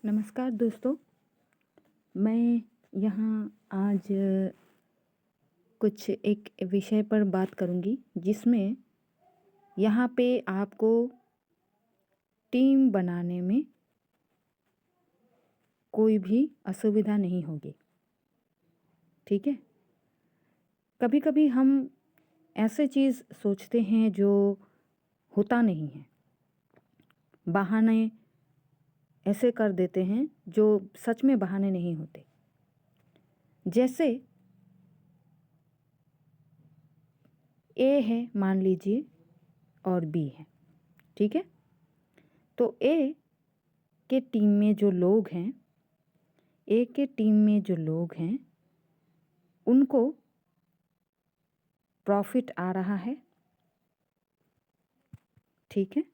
नमस्कार दोस्तों, मैं यहाँ आज कुछ एक विषय पर बात करूँगी जिसमें यहाँ पे आपको टीम बनाने में कोई भी असुविधा नहीं होगी। ठीक है? कभी-कभी हम ऐसे चीज़ सोचते हैं जो होता नहीं है। बहाने ऐसे कर देते हैं जो सच में बहाने नहीं होते। जैसे ए है मान लीजिए और बी है। ठीक है? तो ए के टीम में जो लोग हैं, ए के टीम में जो लोग हैं, उनको प्रॉफिट आ रहा है। ठीक है?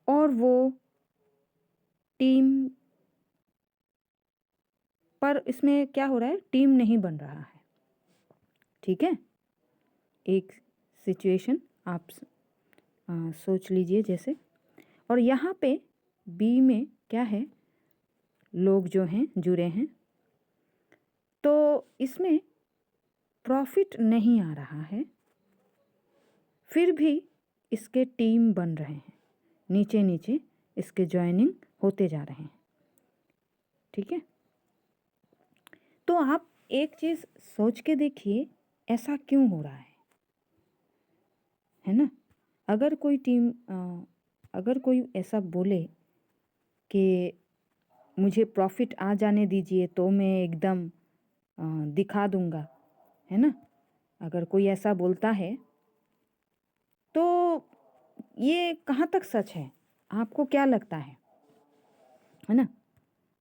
और वो टीम पर इसमें क्या हो रहा है, टीम नहीं बन रहा है। ठीक है? एक सिचुएशन आप सोच लीजिए जैसे। और यहाँ पे बी में क्या है, लोग जो हैं जुड़े हैं, तो इसमें प्रॉफिट नहीं आ रहा है, फिर भी इसके टीम बन रहे हैं, नीचे नीचे इसके ज्वाइनिंग होते जा रहे हैं। ठीक है? तो आप एक चीज़ सोच के देखिए, ऐसा क्यों हो रहा है ना? अगर कोई टीम अगर कोई ऐसा बोले कि मुझे प्रॉफिट आ जाने दीजिए तो मैं एकदम दिखा दूंगा, है ना? अगर कोई ऐसा बोलता है तो ये कहाँ तक सच है? आपको क्या लगता है ना?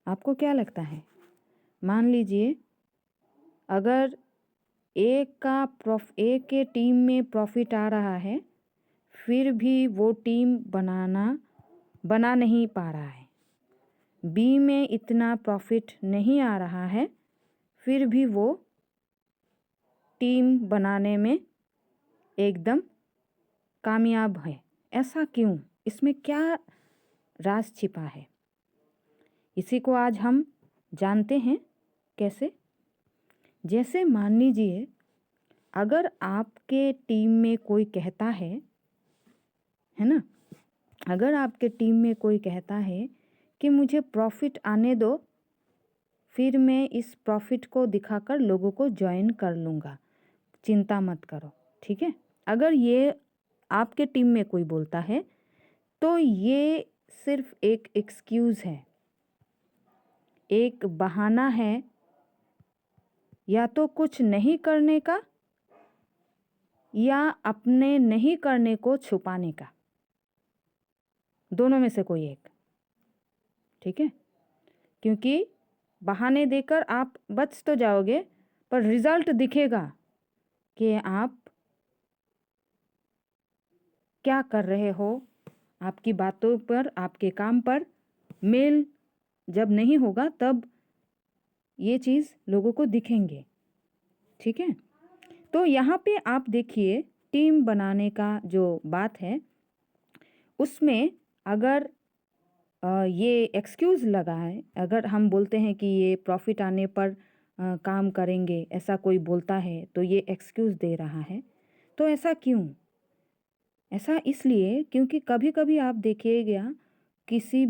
आपको क्या लगता है? मान लीजिए अगर एक के टीम में प्रॉफिट आ रहा है, फिर भी वो टीम बना नहीं पा रहा है। बी में इतना प्रॉफिट नहीं आ रहा है, फिर भी वो टीम बनाने में एकदम कामयाब है। ऐसा क्यों? इसमें क्या राज छिपा है? इसी को आज हम जानते हैं। कैसे? जैसे मान लीजिए अगर आपके टीम में कोई कहता है ना? अगर आपके टीम में कोई कहता है कि मुझे प्रॉफिट आने दो, फिर मैं इस प्रॉफिट को दिखाकर लोगों को ज्वाइन कर लूँगा, चिंता मत करो। ठीक है? अगर ये आपके टीम में कोई बोलता है तो ये सिर्फ एक एक्सक्यूज़ है, एक बहाना है, या तो कुछ नहीं करने का या अपने नहीं करने को छुपाने का, दोनों में से कोई एक। ठीक है? क्योंकि बहाने देकर आप बच तो जाओगे, पर रिजल्ट दिखेगा कि आप क्या कर रहे हो। आपकी बातों पर, आपके काम पर मेल जब नहीं होगा तब ये चीज़ लोगों को दिखेंगे। ठीक है? तो यहाँ पे आप देखिए, टीम बनाने का जो बात है उसमें अगर ये एक्सक्यूज़ लगा है, अगर हम बोलते हैं कि ये प्रॉफिट आने पर काम करेंगे, ऐसा कोई बोलता है तो ये एक्सक्यूज़ दे रहा है। तो ऐसा क्यों? ऐसा इसलिए क्योंकि कभी-कभी आप देखिएगा किसी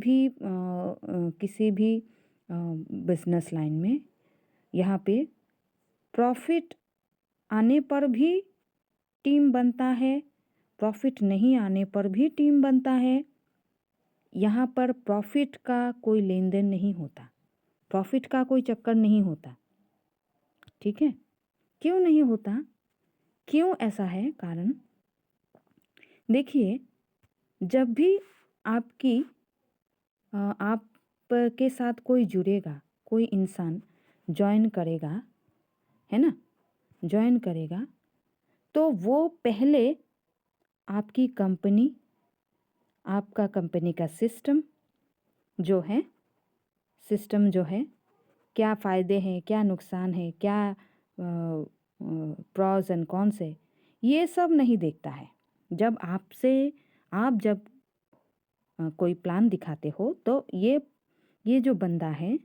भी बिजनेस लाइन में यहाँ पे प्रॉफिट आने पर भी टीम बनता है, प्रॉफिट नहीं आने पर भी टीम बनता है। यहाँ पर प्रॉफिट का कोई लेन देन नहीं होता, प्रॉफिट का कोई चक्कर नहीं होता। ठीक है? क्यों नहीं होता? क्यों ऐसा है कारण? देखिए, जब भी आपके साथ कोई जुड़ेगा, कोई इंसान जॉइन करेगा, है ना? जॉइन करेगा तो वो पहले आपकी कंपनी, आपका कंपनी का सिस्टम जो है, क्या फ़ायदे हैं, क्या नुकसान है, क्या प्रॉस एंड कॉन्स है, ये सब नहीं देखता है। जब आप जब कोई प्लान दिखाते हो तो ये ये जो बंदा है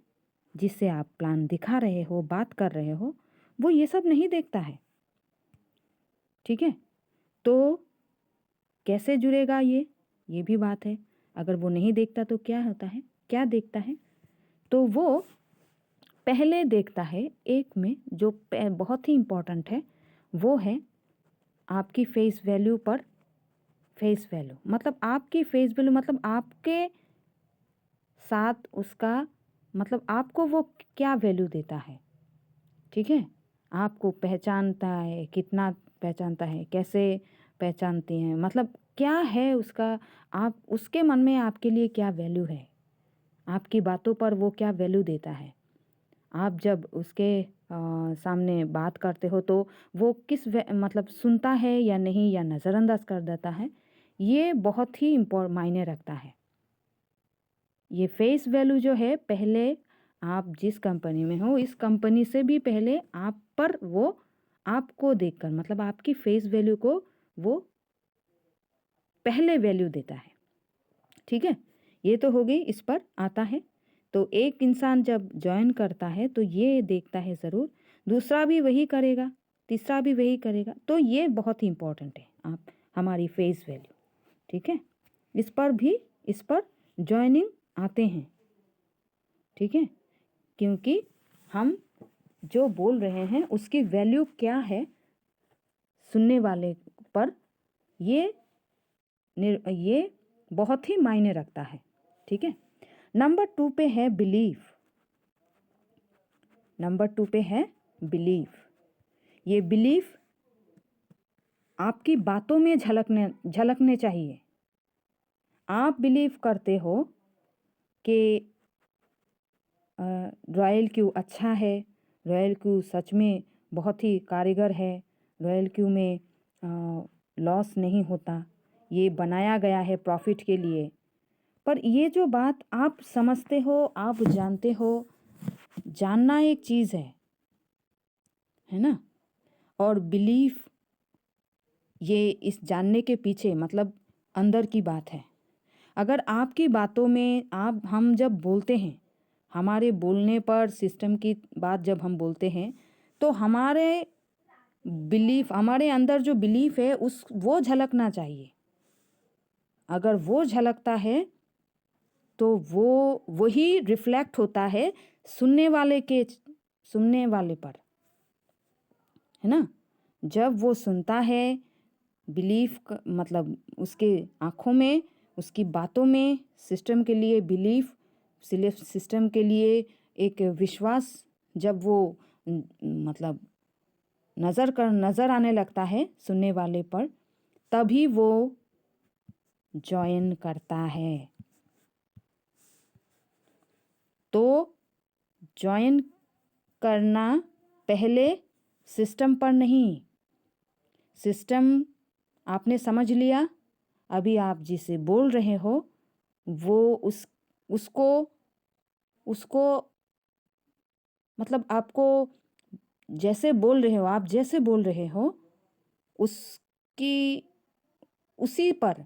जिससे आप प्लान दिखा रहे हो, बात कर रहे हो, वो ये सब नहीं देखता है। ठीक है, तो कैसे जुड़ेगा ये भी बात है। अगर वो नहीं देखता तो क्या होता है, क्या देखता है, तो वो पहले देखता है एक में जो बहुत ही इम्पोर्टेंट है, वो है आपकी फेस वैल्यू पर। फेस वैल्यू मतलब आपकी फेस वैल्यू मतलब आपके साथ उसका मतलब आपको वो क्या वैल्यू देता है। ठीक है, आपको पहचानता है, कितना पहचानता है, कैसे पहचानते हैं, मतलब क्या है उसका, आप उसके मन में आपके लिए क्या वैल्यू है, आपकी बातों पर वो क्या वैल्यू देता है। आप जब उसके सामने बात करते हो तो वो मतलब सुनता है या नहीं, या नज़रअंदाज कर देता है, ये बहुत ही मायने रखता है। ये फेस वैल्यू जो है, पहले आप जिस कंपनी में हो इस कंपनी से भी पहले आप पर वो आपको देखकर मतलब आपकी फेस वैल्यू को वो पहले वैल्यू देता है। ठीक है, ये तो हो गई, इस पर आता है। तो एक इंसान जब ज्वाइन करता है तो ये देखता है ज़रूर, दूसरा भी वही करेगा, तीसरा भी वही करेगा, तो ये बहुत ही इम्पोर्टेंट है आप हमारी फेस वैल्यू। ठीक है, इस पर ज्वाइनिंग आते हैं। ठीक है, क्योंकि हम जो बोल रहे हैं उसकी वैल्यू क्या है सुनने वाले पर, ये ये बहुत ही मायने रखता है। ठीक है, नंबर 2 पे है बिलीफ। नंबर 2 पे है बिलीफ। ये बिलीफ आपकी बातों में झलकने चाहिए। आप बिलीव करते हो कि रॉयल क्यू अच्छा है, रॉयल क्यू सच में बहुत ही कारीगर है, रॉयल क्यू में लॉस नहीं होता, ये बनाया गया है प्रॉफिट के लिए। पर ये जो बात आप समझते हो, आप जानते हो, जानना एक चीज़ है ना, और बिलीफ ये इस जानने के पीछे मतलब अंदर की बात है। अगर आपकी बातों में हम जब बोलते हैं, हमारे बोलने पर सिस्टम की बात जब हम बोलते हैं, तो हमारे अंदर जो बिलीफ है वो झलकना चाहिए। अगर वो झलकता है तो वो वही रिफ्लेक्ट होता है सुनने वाले पर, है ना। जब वो सुनता है, मतलब उसके आँखों में, उसकी बातों में सिस्टम के लिए बिलीफ, सिस्टम के लिए एक विश्वास, जब वो मतलब नज़र आने लगता है सुनने वाले पर, तभी वो जॉइन करता है। तो जॉइन करना पहले सिस्टम पर नहीं, सिस्टम आपने समझ लिया, अभी आप जिसे बोल रहे हो वो उसको मतलब आपको जैसे बोल रहे हो, आप जैसे बोल रहे हो उसकी उसी पर,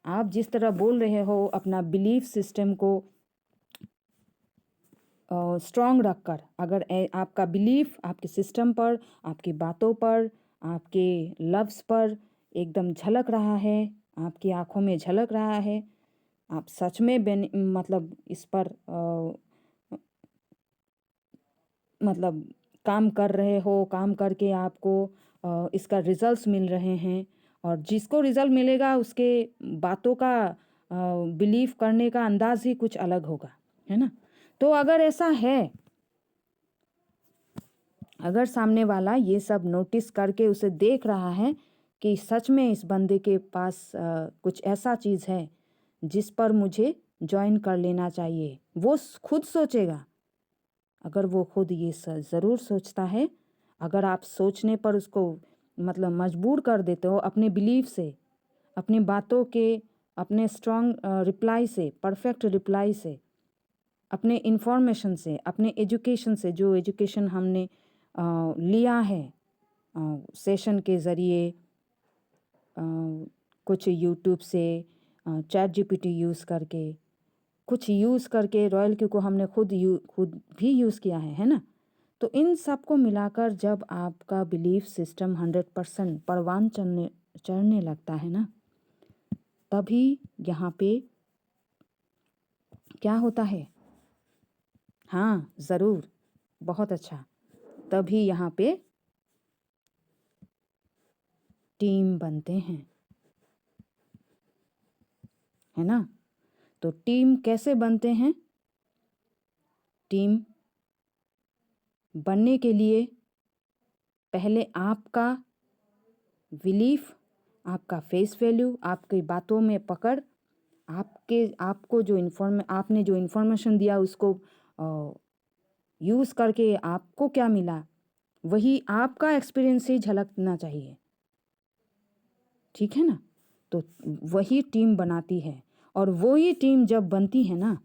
आप जिस तरह बोल रहे हो अपना बिलीफ सिस्टम को स्ट्रॉन्ग रखकर, अगर आपका बिलीफ आपके सिस्टम पर, आपकी बातों पर, आपके लफ्ज़ पर एकदम झलक रहा है, आपकी आँखों में झलक रहा है, आप सच में मतलब इस पर मतलब काम कर रहे हो, काम करके आपको इसका रिजल्ट्स मिल रहे हैं, और जिसको रिजल्ट मिलेगा उसके बातों का बिलीव करने का अंदाज ही कुछ अलग होगा, है ना। तो अगर ऐसा है, अगर सामने वाला ये सब नोटिस करके उसे देख रहा है कि सच में इस बंदे के पास कुछ ऐसा चीज़ है जिस पर मुझे ज्वाइन कर लेना चाहिए, वो खुद सोचेगा। अगर वो खुद ये ज़रूर सोचता है, अगर आप सोचने पर उसको मतलब मजबूर कर देते हो अपने बिलीफ से, अपनी बातों के, अपने स्ट्रॉन्ग रिप्लाई से, परफेक्ट रिप्लाई से, अपने इंफॉर्मेशन से, अपने एजुकेशन से, जो एजुकेशन हमने लिया है सेशन के ज़रिए, कुछ यूट्यूब से, चैट जीपीटी यूज़ करके, कुछ यूज़ करके रॉयल क्यू को हमने खुद भी यूज़ किया है ना। तो इन सब को मिलाकर जब आपका बिलीफ सिस्टम 100% परवान चढ़ने लगता है ना, तभी यहाँ पे क्या होता है? हाँ ज़रूर, बहुत अच्छा। तभी यहाँ पे टीम बनते हैं, है ना। तो टीम कैसे बनते हैं? टीम बनने के लिए पहले आपका बिलीफ, आपका फेस वैल्यू, आपकी बातों में पकड़, आपने जो इन्फॉर्मेशन दिया उसको यूज़ करके आपको क्या मिला, वही आपका एक्सपीरियंस ही झलकना चाहिए, ठीक है ना। तो वही टीम बनाती है, और वही टीम जब बनती है ना,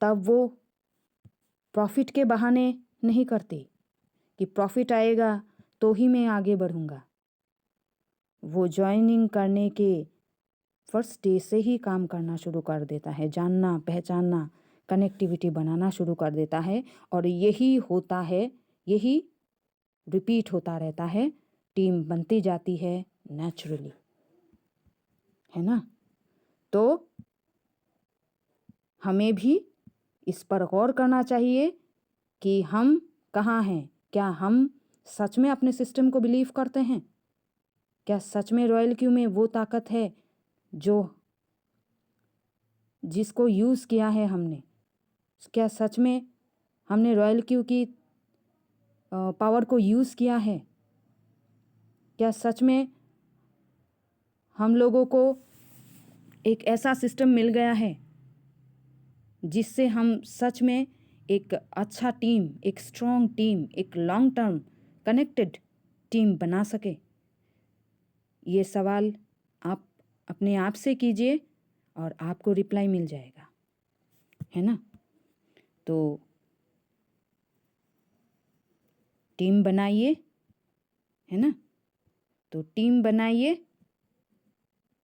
तब वो प्रॉफिट के बहाने नहीं करती कि प्रॉफिट आएगा तो ही मैं आगे बढ़ूँगा। वो ज्वाइनिंग करने के फर्स्ट डे से ही काम करना शुरू कर देता है, जानना पहचानना, कनेक्टिविटी बनाना शुरू कर देता है, और यही होता है, यही रिपीट होता रहता है, टीम बनती जाती है नेचुरली, है ना। तो हमें भी इस पर गौर करना चाहिए कि हम कहाँ हैं। क्या हम सच में अपने सिस्टम को बिलीव करते हैं? क्या सच में रॉयल क्यू में वो ताकत है जो जिसको यूज़ किया है हमने? क्या सच में हमने रॉयल क्यू की पावर को यूज़ किया है? क्या सच में हम लोगों को एक ऐसा सिस्टम मिल गया है जिससे हम सच में एक अच्छा टीम, एक स्ट्रॉन्ग टीम, एक लॉन्ग टर्म कनेक्टेड टीम बना सके? ये सवाल आप अपने आप से कीजिए और आपको रिप्लाई मिल जाएगा, है ना। तो टीम बनाइए, है ना। तो टीम बनाइए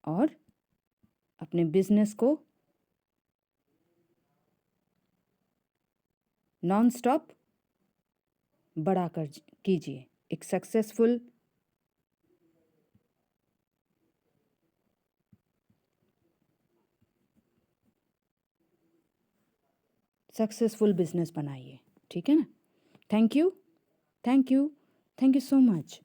और अपने बिजनेस को नॉन स्टॉप बढ़ाकर कीजिए। एक सक्सेसफुल बिजनेस बनाइए, ठीक है ना। Thank you, thank you, thank you so much.